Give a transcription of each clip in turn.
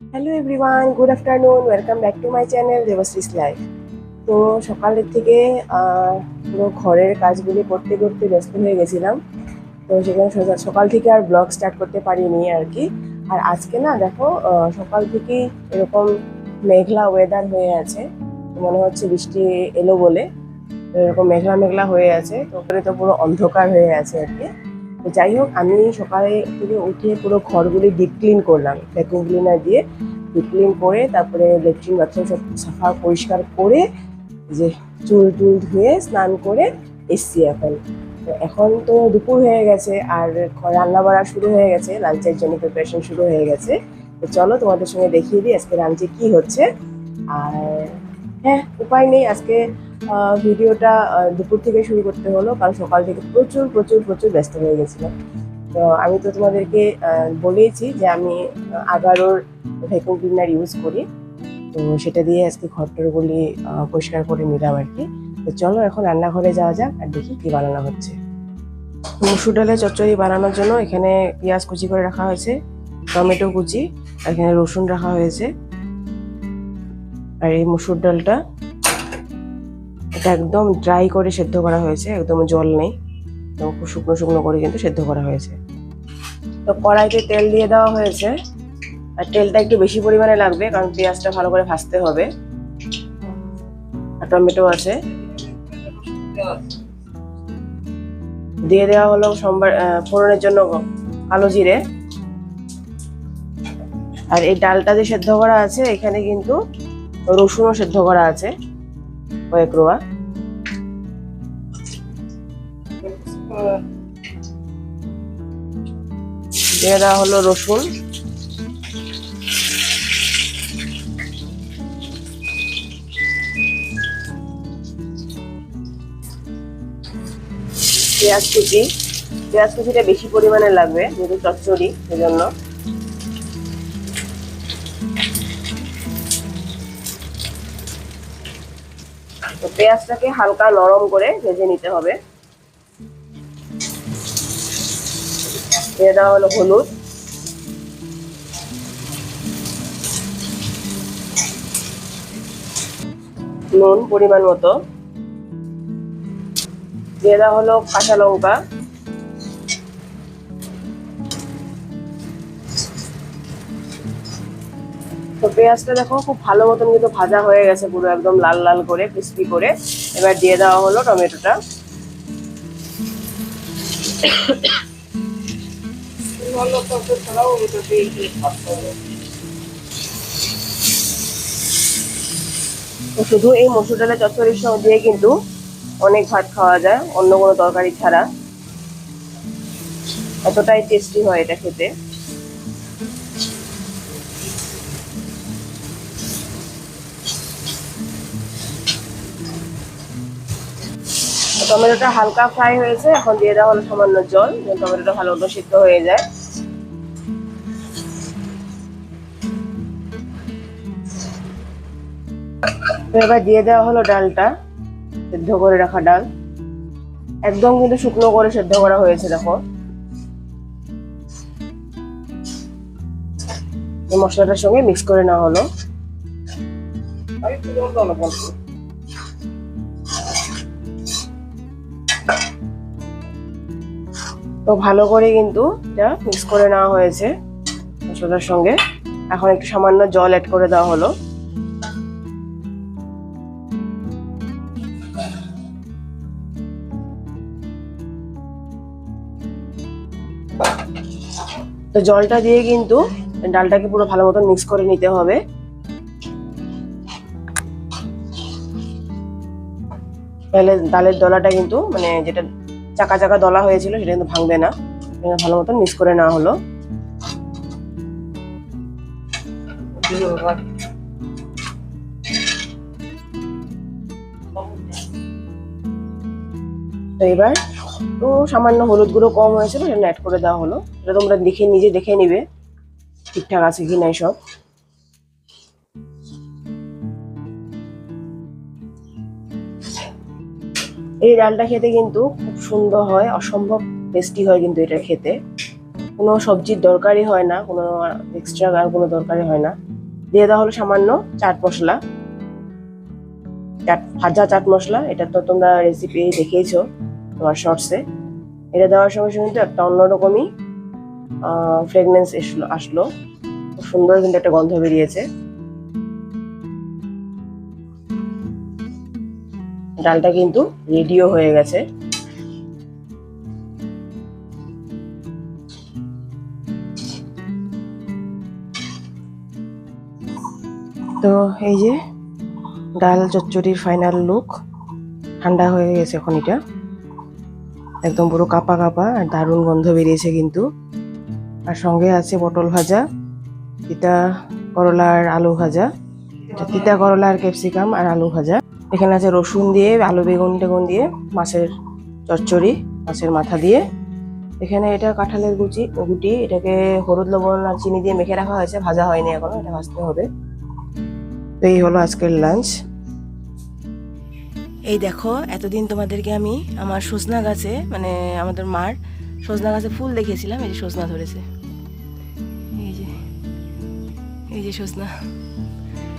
Hello everyone, good afternoon, welcome back to my channel Debashree's life. তো সকালের থেকে পুরো ঘরের কাজগুলি করতে করতে ব্যস্ত হয়ে গেছিলাম। তো সেখানে সকাল থেকে আর ব্লগ স্টার্ট করতে পারিনি আর কি। আর আজকে না দেখো, সকাল থেকেই এরকম মেঘলা ওয়েদার হয়ে আছে। মনে হচ্ছে বৃষ্টি এলো বলে। তো এরকম মেঘলা মেঘলা হয়ে আছে, তো ওপরে তো পুরো অন্ধকার হয়ে আছে আর কি। তো যাই হোক, আমি সকালে থেকে উঠে পুরো ঘরগুলি ডিপ ক্লিন করলাম ভ্যাকুয়াম ক্লিনার দিয়ে। ডিপ ক্লিন করে তারপরে লেট্রিন বাথরুম সব সাফা পরিষ্কার করে, যে চুল টুল ধুয়ে স্নান করে এসছি এখন। তো এখন তো দুপুর হয়ে গেছে, আর রান্না বাড়া শুরু হয়ে গেছে, লাঞ্চের জন্য প্রিপারেশন শুরু হয়ে গেছে। তো চলো তোমাদের সঙ্গে দেখিয়ে দিই আজকে লাঞ্চে কি হচ্ছে। আর হ্যাঁ, উপায় নেই, আজকে ভিডিওটা দুপুর থেকে শুরু করতে হলো, কারণ সকাল থেকে প্রচুর প্রচুর প্রচুর ব্যস্ত হয়ে গেছিলাম। তো আমি তো তোমাদেরকে বলেইছি যে আমি আগারোর ভ্যাকুয়াম ক্লিনার ইউজ করি। তো সেটা দিয়ে আজকে ঘরটরগুলি পরিষ্কার করে নিলাম আর কি। তো চলো এখন রান্নাঘরে যাওয়া যাক আর দেখি কি বানানো হচ্ছে। মসুর ডালের চচ্চড়ি বানানোর জন্য এখানে পেঁয়াজ কুচি করে রাখা হয়েছে, টমেটো কুচি, আর এখানে রসুন রাখা হয়েছে। আর এই মসুর ডালটা এটা একদম ড্রাই করে সেদ্ধ করা হয়েছে, একদম জল নেই, একদম খুব শুকনো শুকনো করে কিন্তু সেদ্ধ করা হয়েছে। তো কড়াইতে তেল দিয়ে দেওয়া হয়েছে, আর তেলটা একটু বেশি পরিমাণে লাগবে কারণ পেঁয়াজটা ভালো করে ভাজতে হবে। আর টমেটো আছে, দিয়ে দেওয়া হলো ফোড়নের জন্য কালো জিরে। আর এই ডালটা যে সেদ্ধ করা আছে এখানে কিন্তু রসুনও সেদ্ধ করা আছে কয়েক রোয়া। দিয়ে দেওয়া হলো রসুন, পেঁয়াজ কুচি। পেঁয়াজ কুচিটা বেশি পরিমাণে লাগবে যেহেতু চচ্চড়ি, সেজন্য। তো পেঁয়াজটাকে হালকা নরম করে ভেজে নিতে হবে। দিয়ে দেওয়া হলো হলুদ, নুন পরিমাণ মতো, দিয়ে দেওয়া হলো কাঁচা লঙ্কা, তো পেঁয়াজটা দেখো খুব ভালো মতন কিন্তু ভাজা হয়ে গেছে, পুরো একদম লাল লাল করে ক্রিস্পি করে। এবার দিয়ে দেওয়া হলো টমেটোটা। তো শুধু এই মসুর ডালের চচ্চড়ির সঙ্গে দিয়ে কিন্তু অনেক ভাত খাওয়া যায় অন্য কোনো তরকারি ছাড়া, এতটাই টেস্টি হয় এটা খেতে। টমেটোটা হালকা ফ্রাই হয়েছে, এখন দিয়ে দেওয়া হলো সামান্য জল, যেন টমেটোটা ভালো মতো সিদ্ধ হয়ে যায়। তো এবার দিয়ে দেওয়া হলো ডালটা, সেদ্ধ করে রাখা ডাল, একদম কিন্তু শুকনো করে সেদ্ধ করা হয়েছে দেখো। এই মশলাটার সঙ্গে মিক্স করে নেওয়া হলো। তো ভালো করে কিন্তু এটা মিক্স করে নেওয়া হয়েছে মশলাটার সঙ্গে। এখন একটু সামান্য জল অ্যাড করে দেওয়া হলো। তো জলটা দিয়ে কিন্তু ডালটাকে পুরো ভালো মতন মিক্স করে নিতে হবে। তাহলে ডালের দলাটা কিন্তু মানে যেটা চাকা চাকা দলা হয়েছিল সেটা কিন্তু ভাঙবে না। ভালো মতন মিক্স করে নেওয়া হলো। তো এবার তো সামান্য হলুদ গুঁড়ো কম হয়েছিল, সেটা অ্যাড করে দেওয়া হলো। এটা তোমরা নিজে দেখে নিবে ঠিকঠাক আছে কি নাই সব। এই ডালটা খেতে কিন্তু খুব সুন্দর হয়, অসম্ভব টেস্টি হয় কিন্তু এটা খেতে। কোনো সবজির দরকারই হয় না, কোনো এক্সট্রা আর কোনো দরকারই হয় না। দিয়ে দেওয়া হলো সামান্য চাট মশলা, ভাজা চাট মশলা। এটা তো তোমরা রেসিপি দেখিয়েছো তোমার শর্টসে। এটা দেওয়ার সঙ্গে সঙ্গে কিন্তু একটা অন্যরকমই ফ্রেগনেন্স আসলো, খুব সুন্দর কিন্তু একটা গন্ধ বেরিয়েছে। ডালটা কিন্তু রেডিও হয়ে গেছে। তো এই যে ডাল চচ্চড়ির ফাইনাল লুক। ঠান্ডা হয়ে গেছে এখন, এটা একদম পুরো কাপা কাপা আর দারুণ গন্ধ বেরিয়েছে কিন্তু। আর সঙ্গে আছে পটল ভাজা, তিতা করলা আর আলু ভাজা, তিতা করলা আর ক্যাপসিকাম আর আলু ভাজা। এখানে আছে রসুন দিয়ে, আলু বেগুন টেগুন দিয়ে মাছের চচ্চড়ি, মাছের মাথা দিয়ে। এখানে এটা কাঁঠালের গুটি, এটাকে হলুদ লবণ আর চিনি দিয়ে মেখে রাখা হয়েছে, ভাজা হয়নি এখনো, এটা ভাজতে হবে। তো এই হলো আজকের লাঞ্চ। এই দেখো, এতদিন তোমাদেরকে আমি আমার সজনা গাছে, মানে আমাদের মার সজনা গাছে ফুল দেখিয়েছিলাম। এই যে সজনা ধরেছে, এই যে সজনা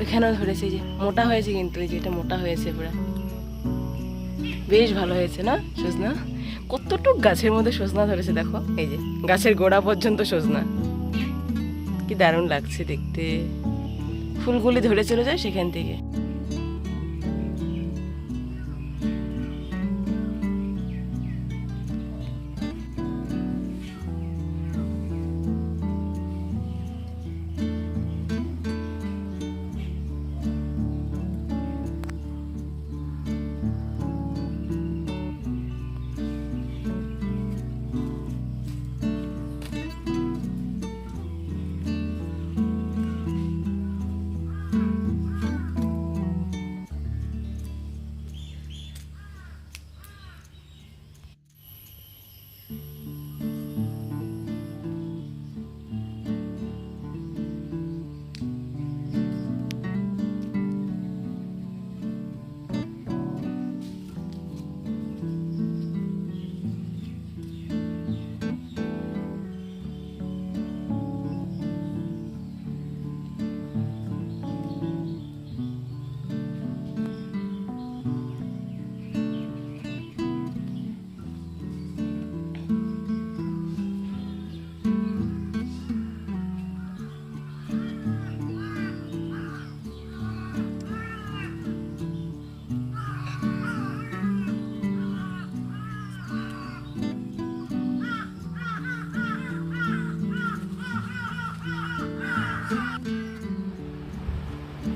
ওইখানেও ধরেছে। এই যে মোটা হয়েছে কিন্তু, এই যে এটা মোটা হয়েছে পুরো, বেশ ভালো হয়েছে না সজনা? কতটুক গাছের মধ্যে সজনা ধরেছে দেখো, এই যে গাছের গোড়া পর্যন্ত সজনা, কি দারুণ লাগছে দেখতে। ফুলগুলি ধরে চলে যায় সেখান থেকে।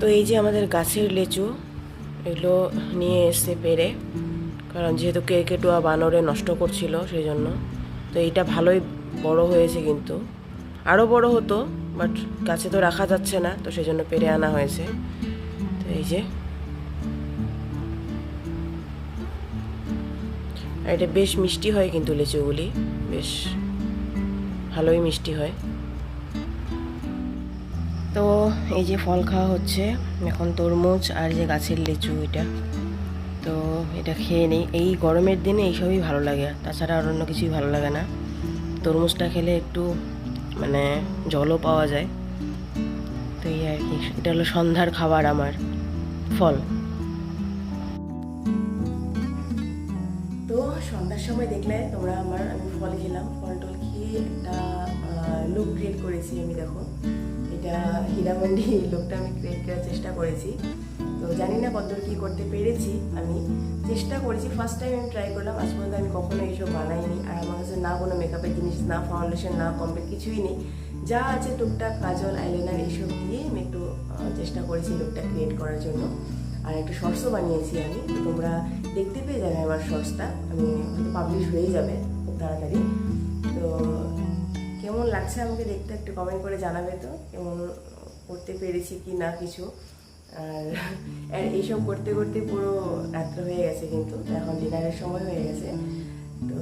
তো এই যে আমাদের গাছের লিচু, এগুলো নিয়ে এসে পেরে, কারণ যেহেতু কেরকেটুয়া বানরে নষ্ট করছিল সেই জন্য। তো এইটা ভালোই বড় হয়েছে, কিন্তু আরও বড় হতো, বাট গাছে তো রাখা যাচ্ছে না, তো সেই জন্য পেরে আনা হয়েছে। তো এই যে, আর এটা বেশ মিষ্টি হয় কিন্তু লিচুগুলি, বেশ ভালোই মিষ্টি হয়। তো এই যে ফল খাওয়া হচ্ছে এখন, তরমুজ আর যে গাছের লিচু এটা। তো এটা খেয়ে নিই, এই গরমের দিনে এইসবই ভালো লাগে, তাছাড়া আর অন্য কিছুই ভালো লাগে না। তরমুজটা খেলে একটু মানে জলও পাওয়া যায়। তো এই আর কি, এটা হলো সন্ধ্যার খাবার আমার, ফল। তো সন্ধ্যার সময় দেখলে তোমরা আমি ফল খেলাম, ফল টল খেয়ে একটা লুক ক্রিয়েট করেছি আমি। দেখো, এটা হীরামন্ডি লুকটা আমি ক্রিয়েট করার চেষ্টা করেছি। তো জানি না কতদূর কী করতে পেরেছি, আমি চেষ্টা করেছি। ফার্স্ট টাইম আমি ট্রাই করলাম, আজ পর্যন্ত আমি কখনো এইসব বানাইনি। আর আমার কাছে না কোনো মেকআপের জিনিস, না ফাউন্ডেশন, না কমপ্লিট কিছুই নেই, যা আছে টুকটাক কাজল, আইলাইনার এইসব দিয়ে আমি একটু চেষ্টা করেছি লুকটা ক্রিয়েট করার জন্য। আর একটু শর্টসও বানিয়েছি আমি, তো তোমরা দেখতে পেয়ে যাবে আমার শর্টসটা, আমি হয়তো পাবলিশ হয়ে যাবে খুব তাড়াতাড়ি। তো কেমন লাগছে আমাকে দেখতে একটু কমেন্ট করে জানাবে তো, কেমন করতে পেরেছি কি না কিছু। আর এইসব করতে করতে পুরো রাত্রে হয়ে গেছে, কিন্তু এখন ডিনারের সময় হয়ে গেছে। তো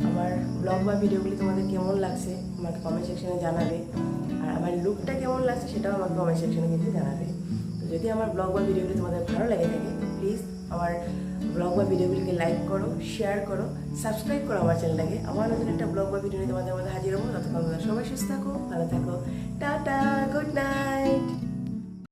আমার ব্লগ বা ভিডিওগুলি তোমাদের কেমন লাগছে আমাকে কমেন্ট সেকশনে জানাবে, আর আমার লুকটা কেমন লাগছে সেটাও আমাকে কমেন্ট সেকশনে কিন্তু জানাবে। তো যদি আমার ব্লগ বা ভিডিওগুলি তোমাদের ভালো লাগে থাকে, তো প্লিজ আমার ব্লগ বা ভিডিওগুলিকে লাইক করো, শেয়ার করো, সাবস্ক্রাইব করো আমার চ্যানেলটাকে। আমার নতুন একটা ব্লগ বা ভিডিও নিয়ে তোমাদের মধ্যে হাজির হবো। ততক্ষণ সবাই সুস্থ থাকো, ভালো থাকো, টাটা, গুড নাইট।